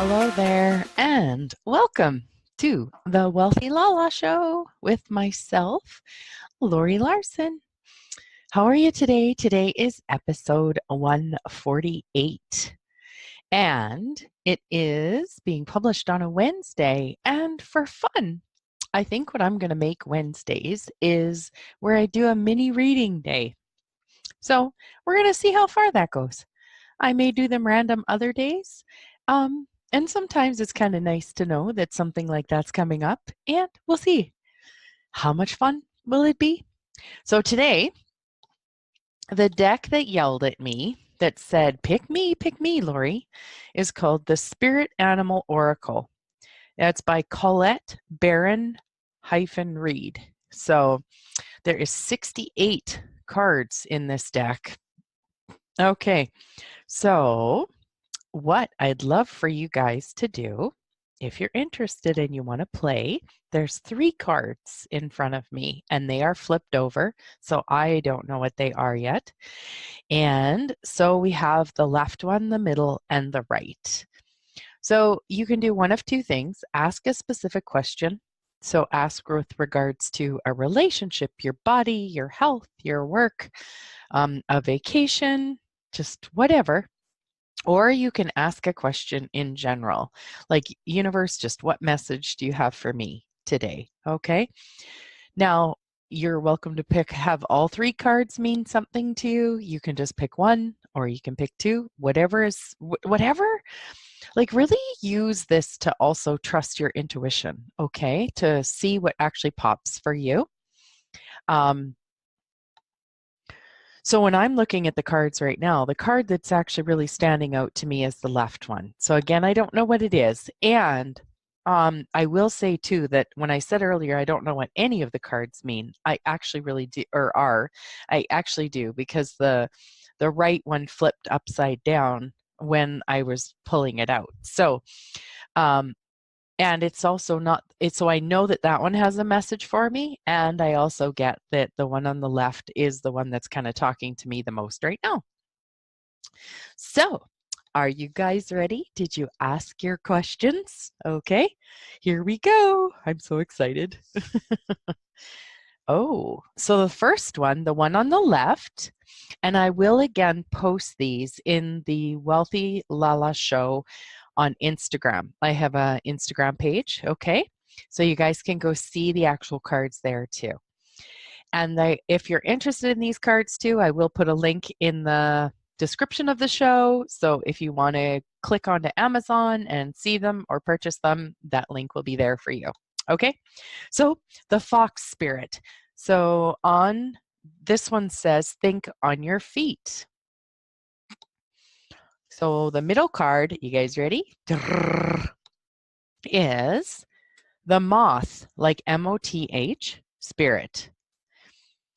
Hello there, and welcome to the Wealthy LaLa Show with myself, Laurie Laursen. How are you today? Today is episode 148, and it is being published on a Wednesday. And for fun, I think what I'm going to make Wednesdays is where I do a mini reading day. So we're going to see how far that goes. I may do them random other days. And sometimes it's kind of nice to know that something like that's coming up, and we'll see. How much fun will it be? So today, the deck that yelled at me that said, pick me, Laurie, is called the Spirit Animal Oracle. That's by Colette Baron-Reid. So there is 68 cards in this deck. Okay, so what I'd love for you guys to do, if you're interested and you want to play, there's 3 cards in front of me and they are flipped over, so I don't know what they are yet. And so we have the left one, the middle, and the right. So you can do one of 2 things. Ask a specific question. So ask with regards to a relationship, your body, your health, your work, a vacation, just whatever. Or you can ask a question in general, like, universe, just what message do you have for me today? Okay. Now, you're welcome to have all 3 cards mean something to you. You can just pick one, or you can pick 2, whatever. Like, really use this to also trust your intuition, okay, to see what actually pops for you. So when I'm looking at the cards right now, the card that's actually really standing out to me is the left one. So again, I don't know what it is. And I will say too that when I said earlier, I don't know what any of the cards mean, I actually really do, I actually do, because the right one flipped upside down when I was pulling it out. So, and it's also not, so I know that that one has a message for me. And I also get that the one on the left is the one that's kind of talking to me the most right now. So, are you guys ready? Did you ask your questions? Okay, here we go. I'm so excited. Oh, so the first one, the one on the left, and I will again post these in the Wealthy LaLa Show on Instagram. I have an Instagram page, okay? So you guys can go see the actual cards there too. And if you're interested in these cards too, I will put a link in the description of the show. So if you want to click onto Amazon and see them or purchase them, that link will be there for you. Okay, so the fox spirit. So on this one says, think on your feet. So the middle card, you guys ready? Is the moth, like M-O-T-H, spirit.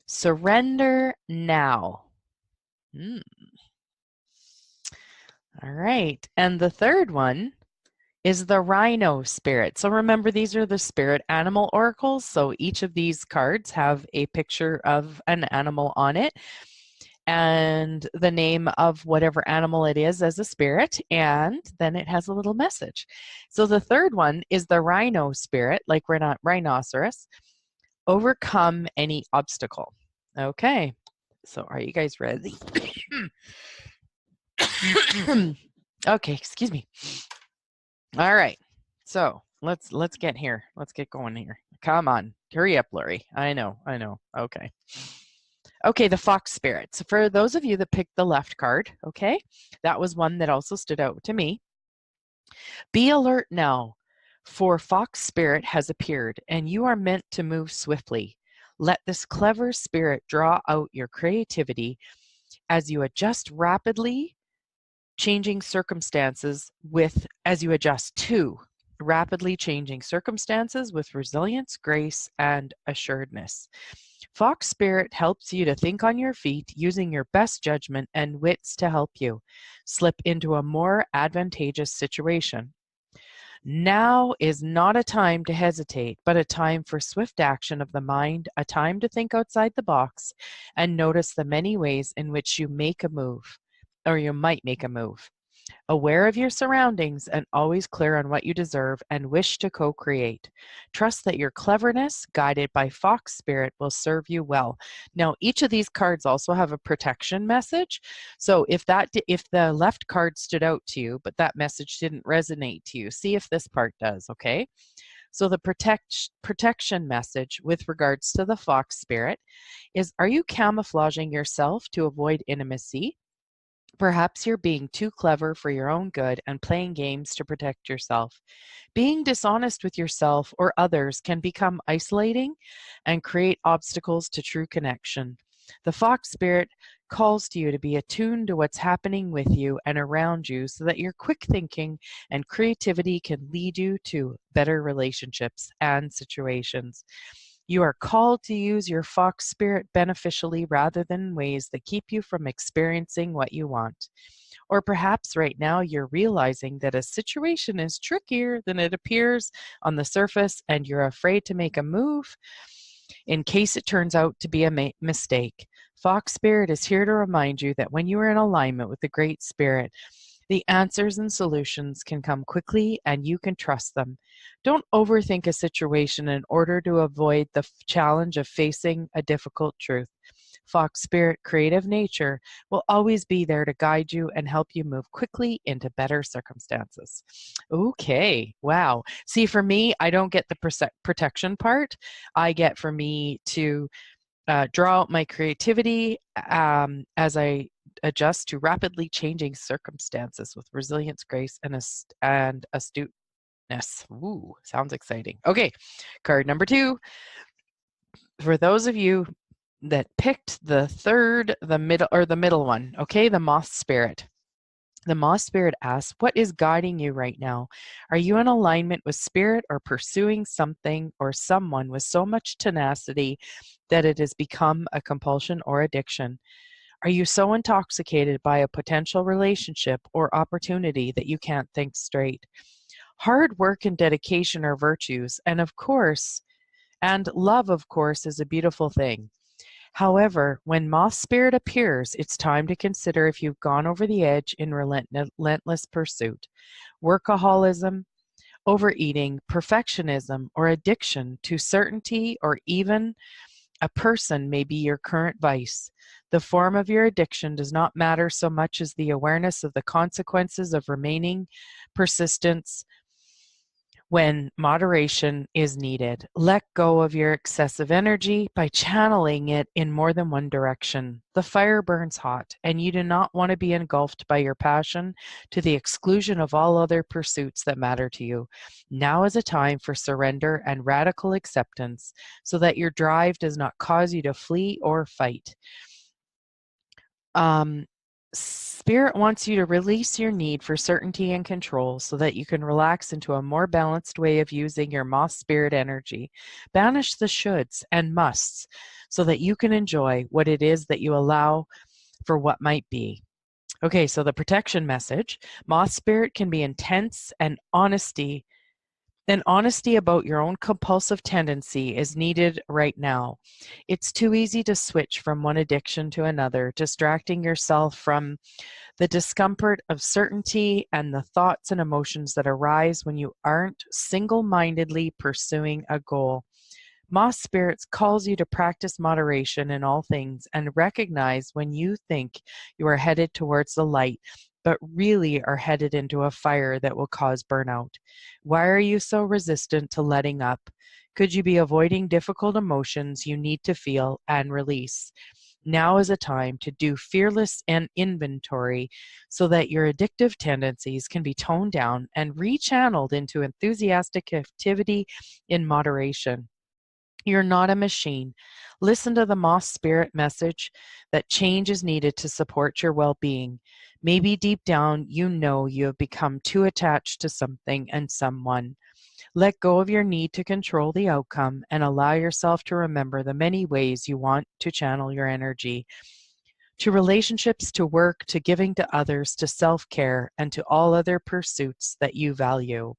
Surrender now. All right, and the third one is the rhino spirit. So remember, these are the spirit animal oracles. So each of these cards have a picture of an animal on it and the name of whatever animal it is as a spirit, and then it has a little message. So the third one is the rhino spirit, like we're not rhinoceros. Overcome any obstacle. Okay, so are you guys ready? Okay, excuse me. All right, so let's get here. Let's get going here. Come on, hurry up, Laurie. I know. Okay. Okay, the fox spirit. So for those of you that picked the left card, okay, that was one that also stood out to me. Be alert now, for fox spirit has appeared, and you are meant to move swiftly. Let this clever spirit draw out your creativity as you adjust rapidly changing circumstances as you adjust to rapidly changing circumstances with resilience, grace, and assuredness. Fox spirit helps you to think on your feet using your best judgment and wits to help you slip into a more advantageous situation. Now is not a time to hesitate, but a time for swift action of the mind, a time to think outside the box and notice the many ways in which you make a move, or you might make a move. Aware of your surroundings and always clear on what you deserve and wish to co-create. Trust that your cleverness, guided by fox spirit, will serve you well. Now, each of these cards also have a protection message. So if the left card stood out to you, but that message didn't resonate to you, see if this part does, okay? So the protection message with regards to the fox spirit is, are you camouflaging yourself to avoid intimacy? Perhaps you're being too clever for your own good and playing games to protect yourself. Being dishonest with yourself or others can become isolating and create obstacles to true connection. The fox spirit calls to you to be attuned to what's happening with you and around you so that your quick thinking and creativity can lead you to better relationships and situations. You are called to use your fox spirit beneficially rather than in ways that keep you from experiencing what you want. Or perhaps right now you're realizing that a situation is trickier than it appears on the surface and you're afraid to make a move in case it turns out to be a mistake. Fox Spirit is here to remind you that when you are in alignment with the Great Spirit, the answers and solutions can come quickly and you can trust them. Don't overthink a situation in order to avoid the challenge of facing a difficult truth. Fox Spirit Creative Nature will always be there to guide you and help you move quickly into better circumstances. Okay, wow. See, for me, I don't get the protection part. I get for me to draw out my creativity as I adjust to rapidly changing circumstances with resilience, grace, and astuteness. Ooh, sounds exciting. Okay, card number 2. For those of you that picked the middle one, okay, the moth spirit. The moth spirit asks, what is guiding you right now? Are you in alignment with spirit or pursuing something or someone with so much tenacity that it has become a compulsion or addiction? Are you so intoxicated by a potential relationship or opportunity that you can't think straight? Hard work and dedication are virtues, and love, of course, is a beautiful thing. However, when moth spirit appears, it's time to consider if you've gone over the edge in relentless pursuit. Workaholism, overeating, perfectionism, or addiction to certainty or even a person may be your current vice. The form of your addiction does not matter so much as the awareness of the consequences of remaining persistence when moderation is needed. Let go of your excessive energy by channeling it in more than one direction. The fire burns hot, and you do not want to be engulfed by your passion to the exclusion of all other pursuits that matter to you. Now is a time for surrender and radical acceptance so that your drive does not cause you to flee or fight. Spirit wants you to release your need for certainty and control so that you can relax into a more balanced way of using your moth spirit energy. Banish the shoulds and musts so that you can enjoy what it is that you allow for what might be. Okay, so the protection message. Moth spirit can be intense, and honesty about your own compulsive tendency is needed right now. It's too easy to switch from one addiction to another, distracting yourself from the discomfort of certainty and the thoughts and emotions that arise when you aren't single-mindedly pursuing a goal. Moth Spirits calls you to practice moderation in all things and recognize when you think you are headed towards the light, but really are headed into a fire that will cause burnout. Why are you so resistant to letting up? Could you be avoiding difficult emotions you need to feel and release? Now is a time to do fearless and inventory so that your addictive tendencies can be toned down and rechanneled into enthusiastic activity in moderation. You're not a machine. Listen to the moth spirit message that change is needed to support your well-being. Maybe deep down you know you have become too attached to something and someone. Let go of your need to control the outcome and allow yourself to remember the many ways you want to channel your energy. To relationships, to work, to giving to others, to self-care, and to all other pursuits that you value.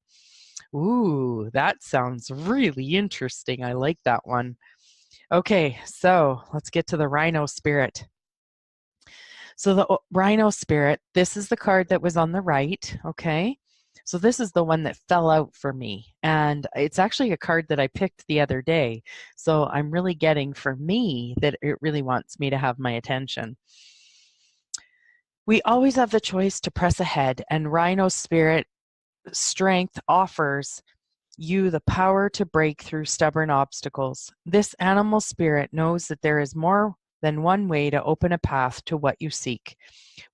Ooh, that sounds really interesting. I like that one. Okay, so let's get to the rhino spirit. So the Rhino Spirit, this is the card that was on the right, okay? So this is the one that fell out for me. And it's actually a card that I picked the other day. So I'm really getting for me that it really wants me to have my attention. We always have the choice to press ahead, and Rhino Spirit strength offers you the power to break through stubborn obstacles. This animal spirit knows that there is more than one way to open a path to what you seek.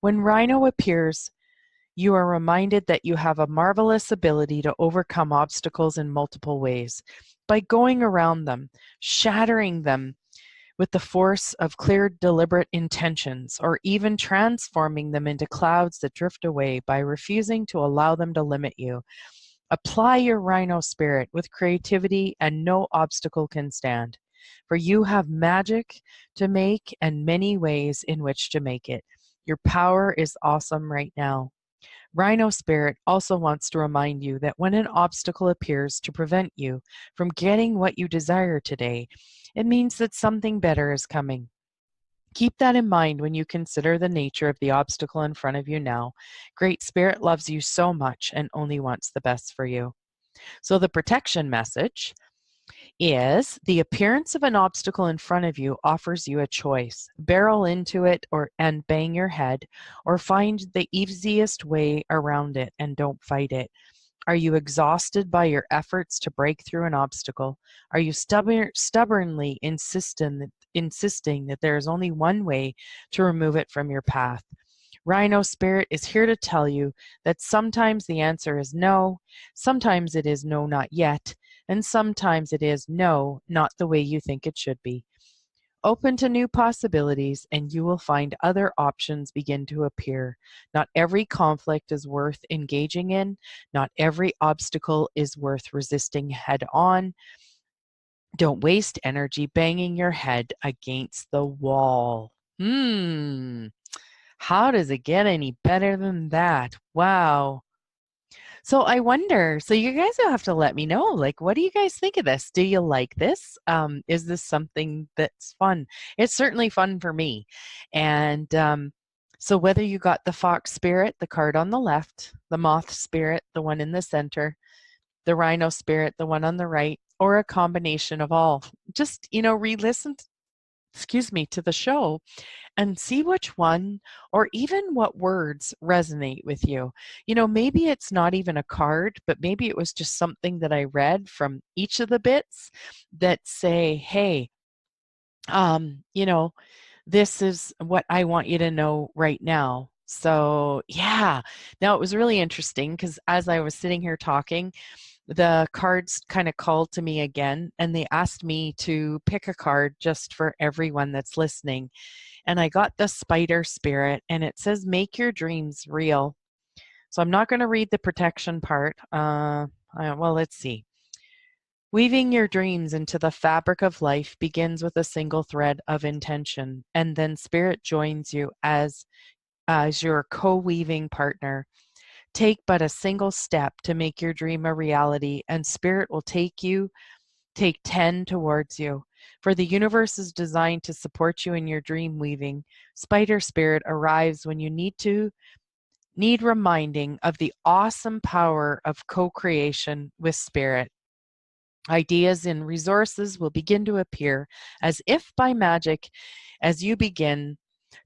When Rhino appears, you are reminded that you have a marvelous ability to overcome obstacles in multiple ways. By going around them, shattering them with the force of clear, deliberate intentions, or even transforming them into clouds that drift away by refusing to allow them to limit you. Apply your Rhino spirit with creativity, and no obstacle can stand. For you have magic to make and many ways in which to make it. Your power is awesome right now. Rhino Spirit also wants to remind you that when an obstacle appears to prevent you from getting what you desire today, it means that something better is coming. Keep that in mind when you consider the nature of the obstacle in front of you now. Great Spirit loves you so much and only wants the best for you. So the protection message is the appearance of an obstacle in front of you offers you a choice. Barrel into it and bang your head, or find the easiest way around it and don't fight it. Are you exhausted by your efforts to break through an obstacle? Are you stubbornly insisting that there is only one way to remove it from your path? Rhino Spirit is here to tell you that sometimes the answer is no, sometimes it is no, not yet, and sometimes it is no, not the way you think it should be. Open to new possibilities, and you will find other options begin to appear. Not every conflict is worth engaging in. Not every obstacle is worth resisting head on. Don't waste energy banging your head against the wall. How does it get any better than that? Wow. So I wonder, so you guys will have to let me know, like, what do you guys think of this? Do you like this? Is this something that's fun? It's certainly fun for me. And so whether you got the fox spirit, the card on the left, the moth spirit, the one in the center, the rhino spirit, the one on the right, or a combination of all, just, re-listen, excuse me, to the show and see which one or even what words resonate with you. Maybe it's not even a card, but maybe it was just something that I read from each of the bits that say, hey, you know, this is what I want you to know right now. So, yeah. Now it was really interesting because as I was sitting here talking, the cards kind of called to me again and they asked me to pick a card just for everyone that's listening. And I got the spider spirit and it says, make your dreams real. So I'm not going to read the protection part. Well, let's see. Weaving your dreams into the fabric of life begins with a single thread of intention, and then spirit joins you as your co-weaving partner. Take but a single step to make your dream a reality, and spirit will take 10 towards you. For the universe is designed to support you in your dream weaving. Spider spirit arrives when you need reminding of the awesome power of co-creation with spirit. Ideas and resources will begin to appear as if by magic as you begin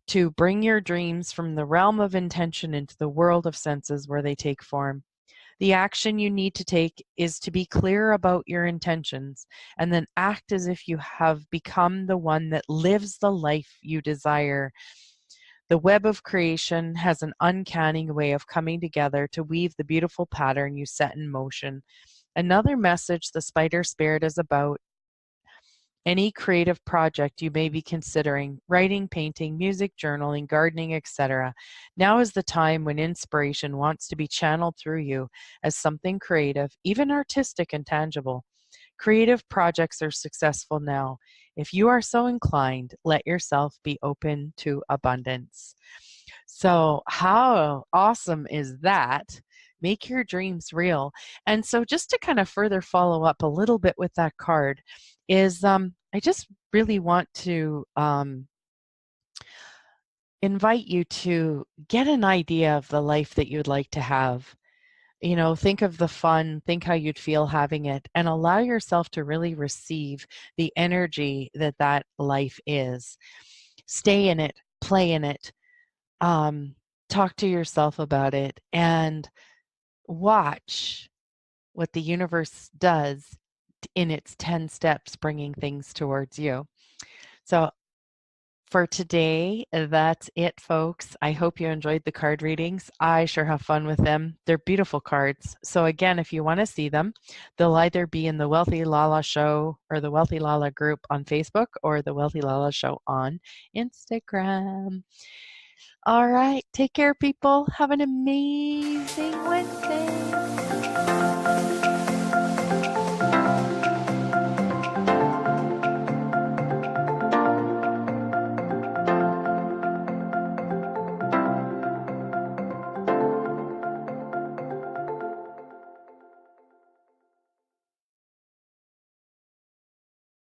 to bring your dreams from the realm of intention into the world of senses where they take form. The action you need to take is to be clear about your intentions and then act as if you have become the one that lives the life you desire. The web of creation has an uncanny way of coming together to weave the beautiful pattern you set in motion. Another message the spider spirit is about any creative project you may be considering, writing, painting, music, journaling, gardening, etc. Now is the time when inspiration wants to be channeled through you as something creative, even artistic and tangible. Creative projects are successful now. If you are so inclined, let yourself be open to abundance. So, how awesome is that? Make your dreams real. And so, just to kind of further follow up a little bit with that card, is I just really want to invite you to get an idea of the life that you'd like to have. You know, think of the fun, think how you'd feel having it, and allow yourself to really receive the energy that that life is. Stay in it, play in it, talk to yourself about it, and watch what the universe does in its 10 steps, bringing things towards you. So for today, that's it, folks. I hope you enjoyed the card readings. I sure have fun with them. They're beautiful cards. So again, if you want to see them, they'll either be in the Wealthy LaLa Show or the Wealthy LaLa group on Facebook or the Wealthy LaLa Show on Instagram. All right. Take care, people. Have an amazing Wednesday.